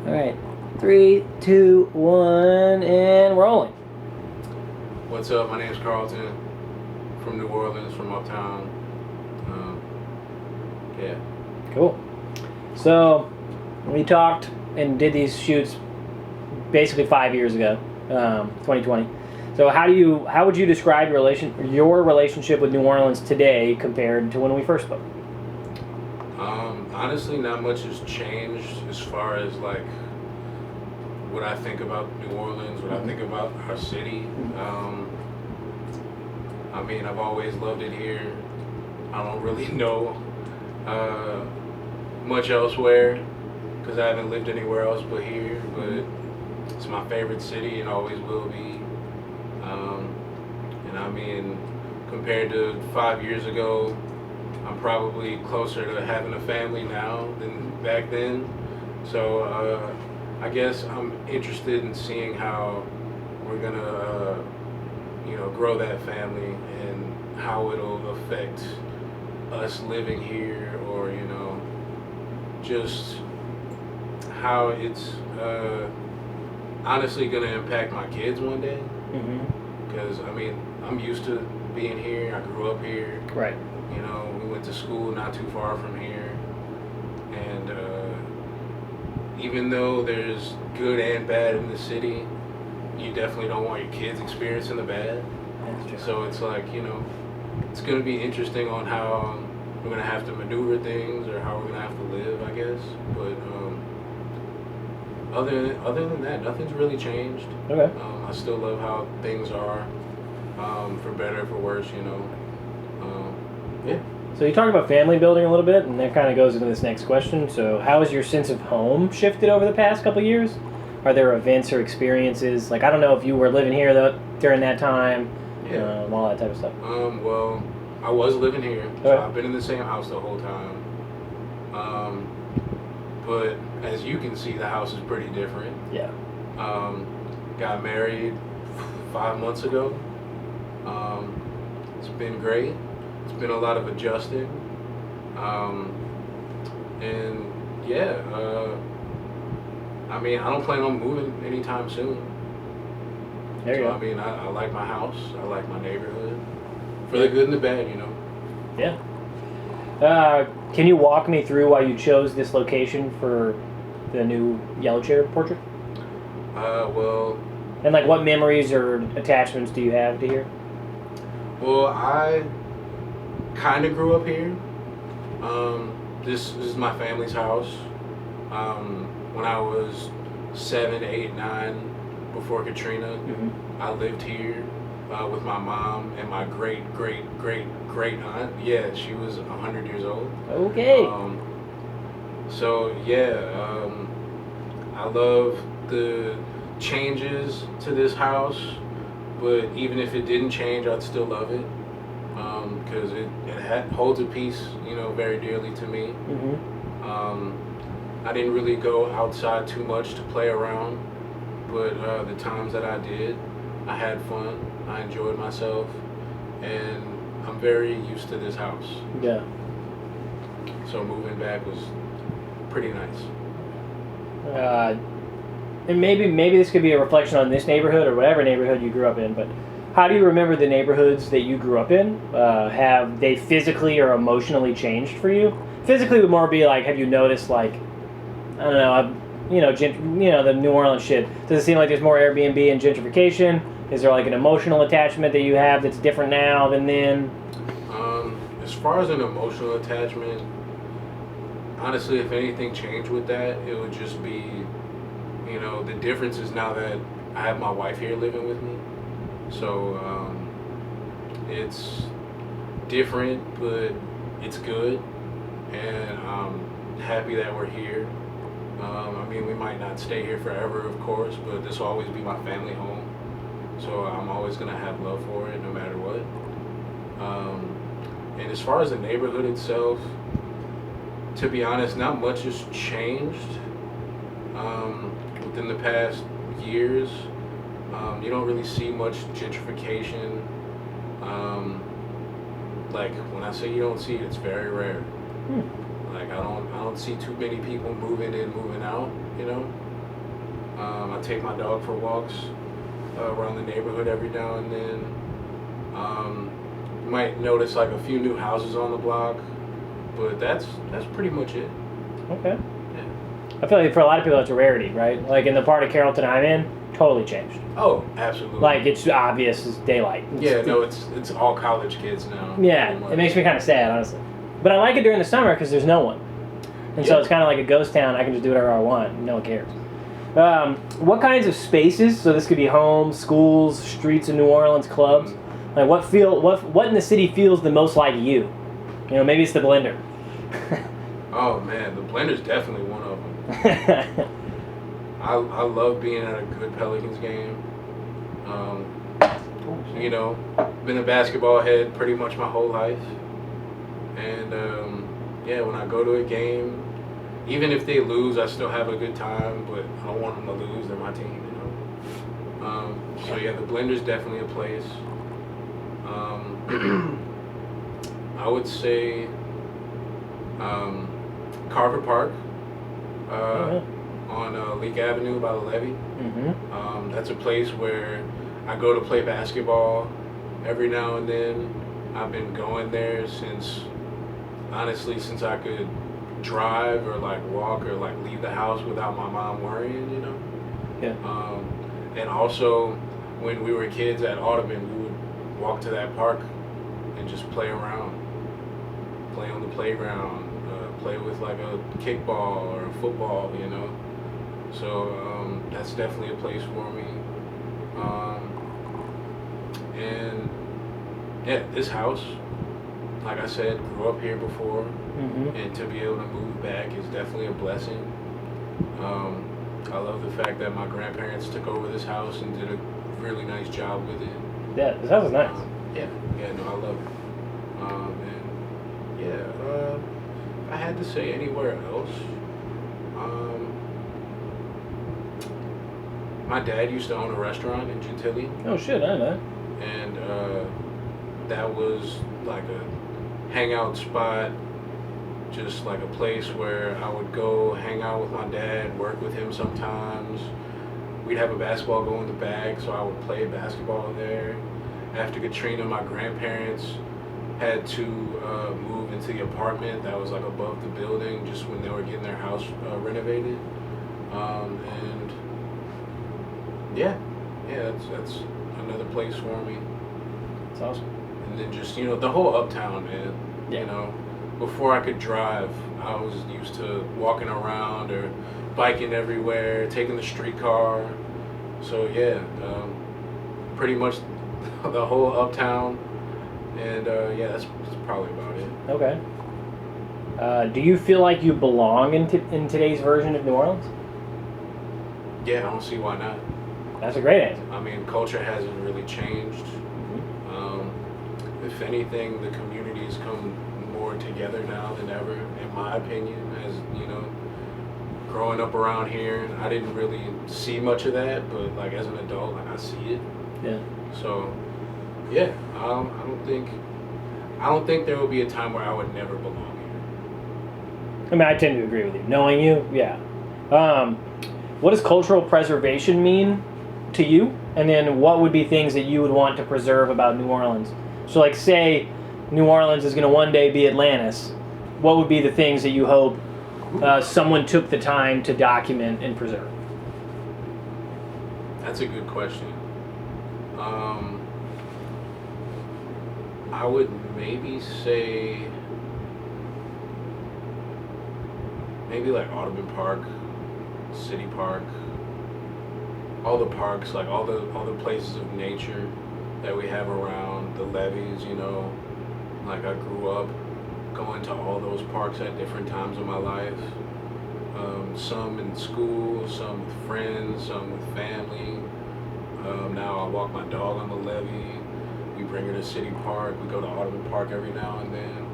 All right. 3, 2, 1, and rolling. What's up? My name's Carlton, from New Orleans, from uptown. Yeah. Cool. So, we talked and did these shoots basically 5 years ago, 2020. So, how would you describe your relationship with New Orleans today compared to when we first spoke? Honestly, not much has changed as far as like what I think about New Orleans, what I think about our city. I mean, I've always loved it here. I don't really know much elsewhere because I haven't lived anywhere else but here. But it's my favorite city and always will be. And I mean, compared to 5 years ago, I'm probably closer to having a family now than back then. So I guess I'm interested in seeing how we're gonna, grow that family and how it'll affect us living here, or just how it's honestly gonna impact my kids one day. Because I mean, I'm used to being here. I grew up here. Right. We went to school not too far from here, and even though there's good and bad in the city, you definitely don't want your kids experiencing the bad. That's true. So it's like, it's going to be interesting on how we're going to have to maneuver things, or how we're going to have to live, I guess. But other than that, nothing's really changed. Okay. I still love how things are, for better, for worse, yeah. So you talked about family building a little bit, and that kind of goes into this next question. So how has your sense of home shifted over the past couple of years? Are there events or experiences? Like, I don't know if you were living here during that time, all that type of stuff. Well, I was living here, so Okay. I've been in the same house the whole time. But as you can see, the house is pretty different. Yeah. Got married 5 months ago. It's been great. It's been a lot of adjusting. And yeah, I mean, I don't plan on moving anytime soon. There you So go. I mean, I like my house. I like my neighborhood. For the good and the bad, Yeah. Can you walk me through why you chose this location for the new yellow chair portrait? Well, And like, what memories or attachments do you have to here? well, I kind of grew up here. This is my family's house. When I was 7, 8, 9, before Katrina, I lived here with my mom and my great aunt. Yeah, she was 100 years old. Okay. So yeah, I love the changes to this house, but even if it didn't change, I'd still love it, because it holds a piece, very dearly to me. I didn't really go outside too much to play around, but the times that I did, I had fun. I enjoyed myself, and I'm very used to this house. Yeah. So moving back was pretty nice. And maybe this could be a reflection on this neighborhood or whatever neighborhood you grew up in, but how do you remember the neighborhoods that you grew up in? Have they physically or emotionally changed for you? Physically would more be like, have you noticed, like, I don't know, the New Orleans shit? Does it seem like there's more Airbnb and gentrification? Is there like an emotional attachment that you have that's different now than then? As far as an emotional attachment, honestly, if anything changed with that, it would just be, the difference is now that I have my wife here living with me. So it's different, but it's good, and I'm happy that we're here. I mean, we might not stay here forever, of course, but this will always be my family home. So I'm always going to have love for it no matter what. And as far as the neighborhood itself, to be honest, not much has changed within the past years. You don't really see much gentrification. Like, when I say you don't see it, it's very rare. Like, I don't see too many people moving in, moving out, I take my dog for walks around the neighborhood every now and then. You might notice like a few new houses on the block, but that's pretty much it. Okay. Yeah. I feel like for a lot of people that's a rarity, right? Like in the part of Carlton I'm in, totally changed. Oh, absolutely. Like it's obvious as daylight. Yeah, no, it's all college kids now. Yeah, it makes me kind of sad, honestly. But I like it during the summer because there's no one. And so it's kind of like a ghost town. I can just do whatever I want. No one cares. What kinds of spaces? So this could be homes, schools, streets in New Orleans, clubs. Like what in the city feels the most like you? You know, maybe it's the blender. Oh man, the blender's definitely one of them. I love being at a good Pelicans game. You know, been a basketball head pretty much my whole life, and yeah, when I go to a game, even if they lose, I still have a good time. But I don't want them to lose; they're my team, you know. So yeah, the blender's definitely a place. I would say Carver Park on Leak Avenue by the levee. Mm-hmm. That's a place where I go to play basketball every now and then. I've been going there honestly, since I could drive or like walk or like leave the house without my mom worrying, you know? Yeah. And also, when we were kids at Audubon, we would walk to that park and just play around. Play on the playground, play with like a kickball or a football, you know? So that's definitely a place for me. And yeah, this house, like I said, grew up here before, and to be able to move back is definitely a blessing. I love the fact that my grandparents took over this house and did a really nice job with it. Yeah, this house is nice. Yeah, no, I love it. And yeah, if I had to say anywhere else, my dad used to own a restaurant in Gentilly. Oh shit, I know that. And that was like a hangout spot, just like a place where I would go hang out with my dad, work with him sometimes. We'd have a basketball goal in the bag, so I would play basketball there. After Katrina, my grandparents had to move into the apartment that was like above the building just when they were getting their house renovated. And yeah, that's another place for me. That's awesome. And then just, you know, the whole uptown, man. Yeah. You know, before I could drive, I was used to walking around or biking everywhere, taking the streetcar. So yeah, pretty much the whole uptown. And yeah, that's probably about it. Okay. Do you feel like you belong in today's version of New Orleans? Yeah, I don't see why not. That's a great answer. I mean, culture hasn't really changed. If anything, the community's come more together now than ever, in my opinion. As you know, growing up around here, I didn't really see much of that, but like as an adult, like I see it. Yeah. So, yeah, I don't think there will be a time where I would never belong here. I mean, I tend to agree with you. Knowing you, yeah. What does cultural preservation mean to you? And then what would be things that you would want to preserve about New Orleans? So like say New Orleans is going to one day be Atlantis. What would be the things that you hope someone took the time to document and preserve? That's a good question. I would maybe say like Audubon Park, City Park, all the parks, like all the places of nature that we have around, the levees, you know. Like I grew up going to all those parks at different times of my life. Some in school, some with friends, some with family. Now I walk my dog on the levee. We bring her to City Park. We go to Audubon Park every now and then.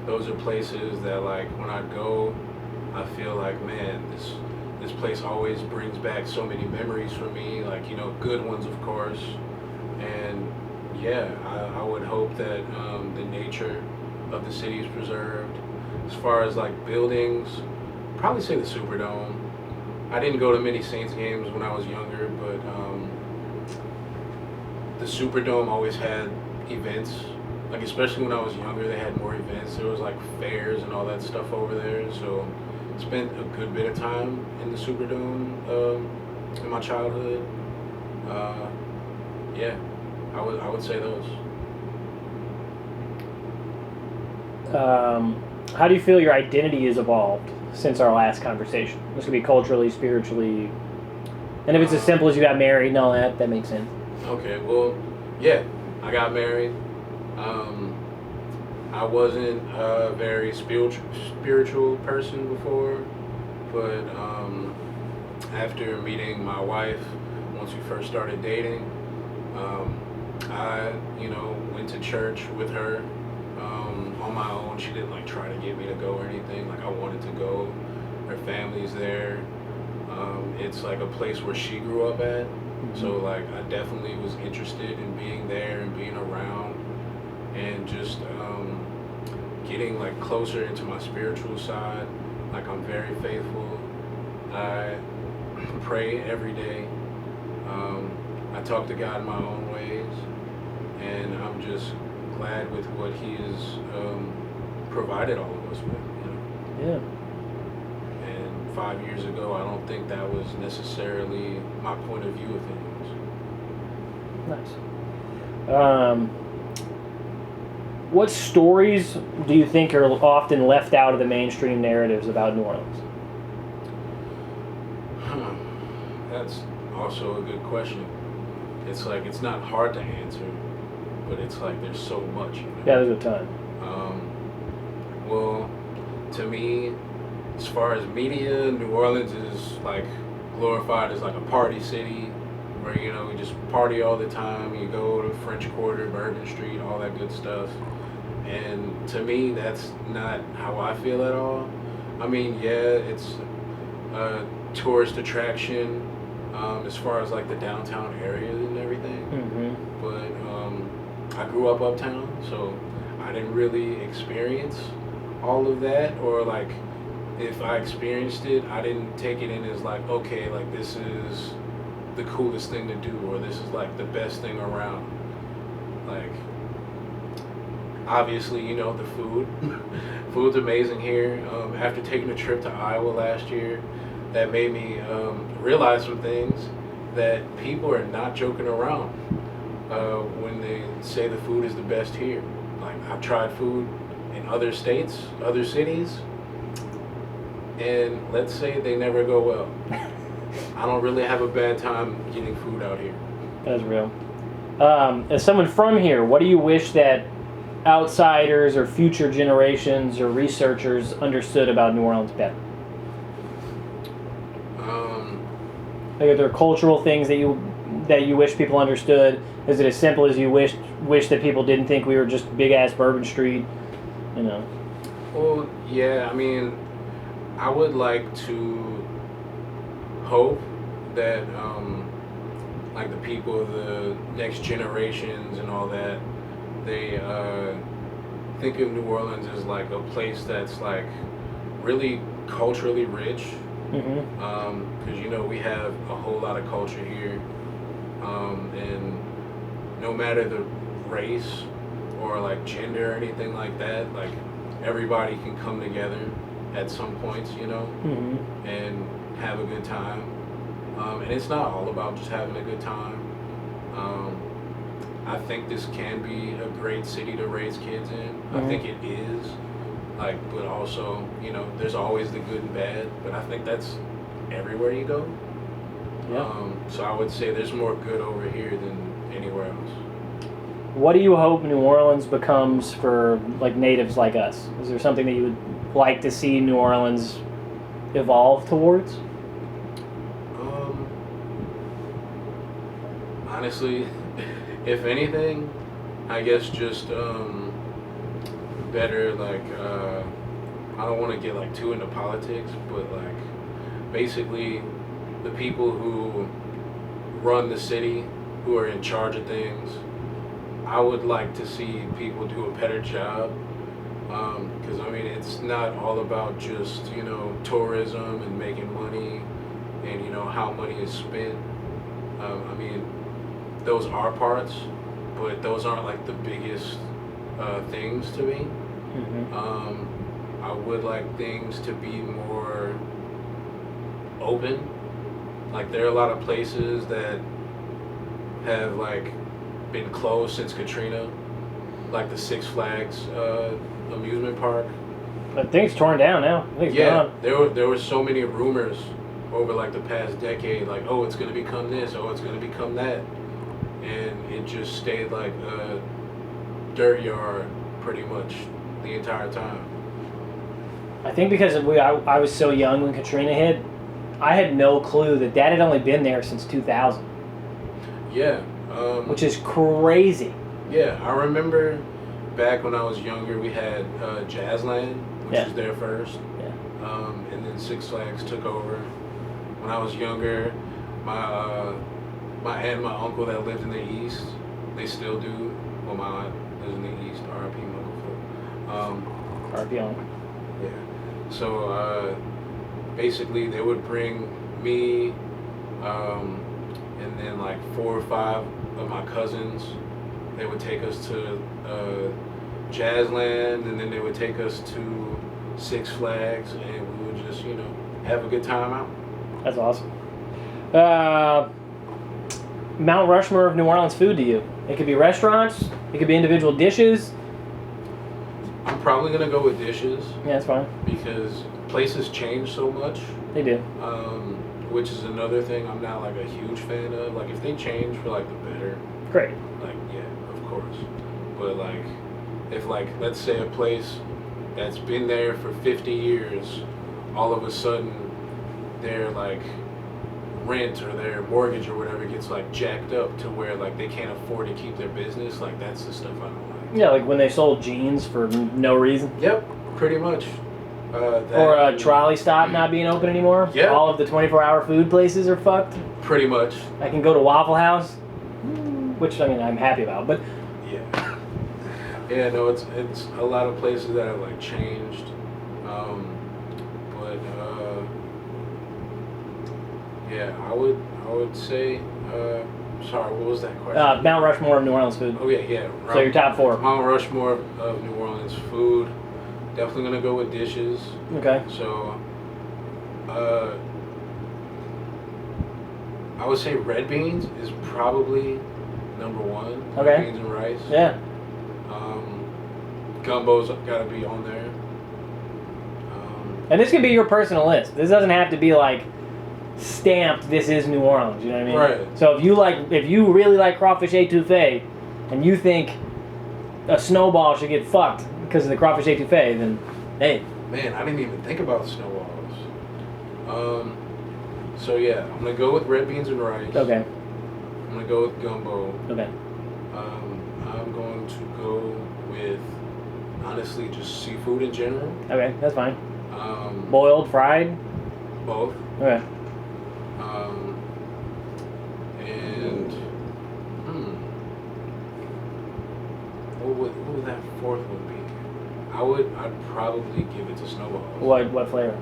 Those are places that, like, when I go, I feel like, man, this place always brings back so many memories for me. Like, you know, good ones, of course. And yeah, I would hope that the nature of the city is preserved. As far as like buildings, probably say the Superdome. I didn't go to many Saints games when I was younger, but the Superdome always had events. Like especially when I was younger, they had more events. There was like fairs and all that stuff over there. So spent a good bit of time in the Superdome in my childhood. Yeah, I would say those. How do you feel your identity has evolved since our last conversation? This could be culturally, spiritually, and if it's as simple as you got married and all that, that makes sense. Okay, well, yeah, I got married. I wasn't a very spiritual person before, but after meeting my wife, once we first started dating, I, went to church with her on my own. She didn't like try to get me to go or anything. Like I wanted to go. Her family's there. It's like a place where she grew up at. So like I definitely was interested in being there and being around and just getting like closer into my spiritual side. Like I'm very faithful. I pray every day. I talk to God in my own ways, and I'm just glad with what He has provided all of us with. Yeah. And 5 years ago, I don't think that was necessarily my point of view of things. Nice. What stories do you think are often left out of the mainstream narratives about New Orleans? That's also a good question. It's like it's not hard to answer, but it's like there's so much. Yeah, there's a ton. Well, to me, as far as media, New Orleans is like glorified as like a party city where we just party all the time. You go to French Quarter, Bourbon Street, all that good stuff. And to me, that's not how I feel at all. I mean, yeah, it's a tourist attraction as far as like the downtown area and everything. But I grew up uptown, so I didn't really experience all of that, or like if I experienced it, I didn't take it in as like, okay, like this is the coolest thing to do, or this is like the best thing around. Like obviously, the food. Food's amazing here. After taking a trip to Iowa last year, that made me realize some things that people are not joking around when they say the food is the best here. Like I've tried food in other states, other cities, and let's say they never go well. I don't really have a bad time getting food out here. That's real. As someone from here, what do you wish that outsiders or future generations or researchers understood about New Orleans better? Like, are there cultural things that you wish people understood? Is it as simple as you wish that people didn't think we were just big ass Bourbon Street? Well, yeah. I mean, I would like to hope that like the people of the next generations and all that, they think of New Orleans as like a place that's like really culturally rich. Because we have a whole lot of culture here, and no matter the race or like gender or anything like that, like everybody can come together at some points, and have a good time. And it's not all about just having a good time. I think this can be a great city to raise kids in. I think it is. Like, but also, there's always the good and bad, but I think that's everywhere you go. Yeah. So I would say there's more good over here than anywhere else. What do you hope New Orleans becomes for like natives like us? Is there something that you would like to see New Orleans evolve towards? Honestly, if anything, I guess just better, like I don't want to get like too into politics, but like basically the people who run the city, who are in charge of things, I would like to see people do a better job, because I mean it's not all about just tourism and making money. know, how money is spent. I mean, those are parts, but those aren't like the biggest things to me. I would like things to be more open. Like there are a lot of places that have like been closed since Katrina, like the Six Flags amusement park. I think it's torn down now. I think it's gone. There were so many rumors over like the past decade, like, oh, it's gonna become this, oh, it's gonna become that, and it just stayed like a dirt yard pretty much the entire time. I think because I was so young when Katrina hit, I had no clue that had only been there since 2000. Yeah. Which is crazy. Yeah, I remember back when I was younger, we had Jazzland, which was there first. Yeah. And then Six Flags took over. When I was younger, my aunt and my uncle that lived in the East, they still do. Well, my aunt lives in the East, R.I.P. my uncle. R.I.P. uncle. Yeah. So basically, they would bring me and then like 4 or 5 of my cousins. They would take us to Jazzland, and then they would take us to Six Flags, and we would just, you know, have a good time out. That's awesome. Mount Rushmore of New Orleans food to you? It could be restaurants. It could be individual dishes. I'm probably gonna go with dishes. Yeah, that's fine. Because places change so much. They do. Which is another thing I'm not like a huge fan of. Like if they change for like the better, great. Like yeah, of course. But like if like let's say a place that's been there for 50 years, all of a sudden their like rent or their mortgage or whatever gets like jacked up to where like they can't afford to keep their business, like that's the stuff I don't like. Yeah, like when they sold jeans for no reason. Yep, pretty much. Or a trolley stop not being open anymore. Yeah. All of the 24-hour food places are fucked. Pretty much. I can go to Waffle House, which I mean I'm happy about, but yeah. Yeah, no, it's a lot of places that have like changed, but yeah, I would say. Sorry, what was that question? Mount Rushmore of New Orleans food. Oh yeah. So your top 4. Mount Rushmore of New Orleans food. Definitely gonna go with dishes. Okay. So, I would say red beans is probably number 1. Okay. Red beans and rice. Yeah. Gumbo's gotta be on there. And this could be your personal list. This doesn't have to be like stamped. This is New Orleans. You know what I mean? Right. So if you really like crawfish etouffee, and you think a snowball should get fucked because of the crawfish etouffee, then hey. Man, I didn't even think about snowballs. So yeah, I'm gonna go with red beans and rice. Okay. I'm gonna go with gumbo. Okay. I'm going to go with honestly just seafood in general. Okay, that's fine. Boiled, fried? Both. Okay. And what would that 4th one be? I'd probably give it to snowballs. What flavor?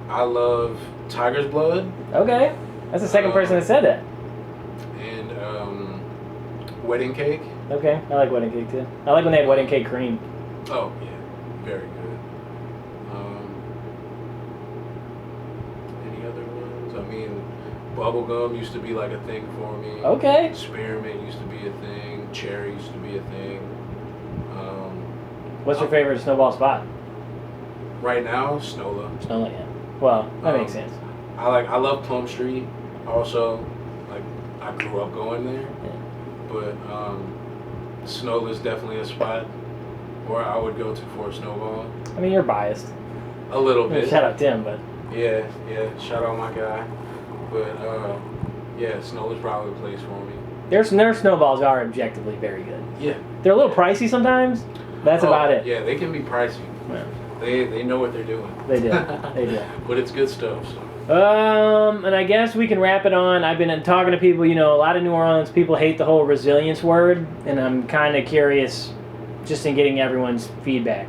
I love tiger's blood. Okay. That's the second person that said that. And wedding cake. Okay, I like wedding cake too. I like when they have wedding cake cream. Oh yeah, very good. Any other ones? I mean, bubblegum used to be like a thing for me. Okay. Spearmint used to be a thing. Cherry used to be a thing. What's your favorite snowball spot? Right now, Snola. Snola, yeah. Well, that makes sense. I love Plum Street. Also, like I grew up going there. Yeah. But Snowla's definitely a spot where I would go to for a snowball. I mean, you're biased. A little bit. Shout out Tim, but yeah. Shout out my guy. But yeah, Snowla's probably the place for me. Their snowballs are objectively very good. Yeah. They're a little pricey sometimes. That's about it. Yeah, they can be pricey. Yeah. They know what they're doing. They do. They do. But it's good stuff. So. And I guess we can wrap it on. I've been talking to people, you know, a lot of New Orleans people hate the whole resilience word, and I'm kind of curious just in getting everyone's feedback.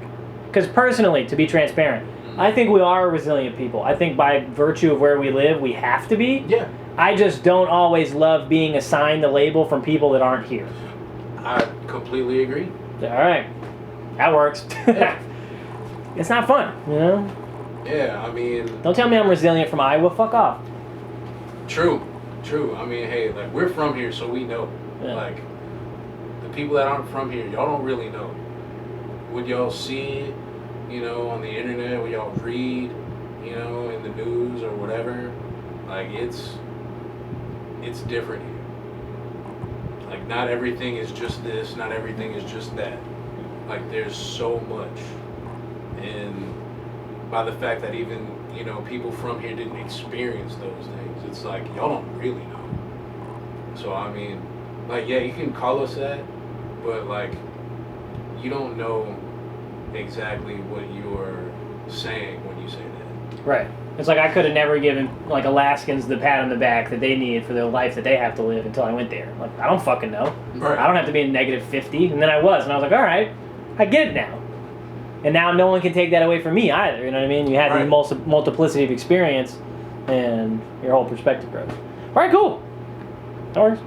Because personally, to be transparent, I think we are resilient people. I think by virtue of where we live, we have to be. Yeah. I just don't always love being assigned the label from people that aren't here. I completely agree. All right. That works. Yeah. It's not fun, you know? Yeah, I mean... Don't tell me I'm resilient from Iowa. Fuck off. True. I mean, hey, like, we're from here, so we know. Yeah. Like, the people that aren't from here, y'all don't really know. What y'all see, you know, on the internet, what y'all read, you know, in the news or whatever, like, it's different here. Like, not everything is just this, not everything is just that. Like, there's so much. And by the fact that even, you know, people from here didn't experience those things, it's like, y'all don't really know. So, I mean, like, yeah, you can call us that, but, like, you don't know exactly what you're saying when you say that. Right. It's like I could have never given, like, Alaskans the pat on the back that they need for their life that they have to live until I went there. Like, I don't fucking know. Right. I don't have to be in negative 50. And then I was. And I was like, all right, I get it now. And now no one can take that away from me either. You know what I mean? You have the multiplicity of experience and your whole perspective grows. All right, cool. That works.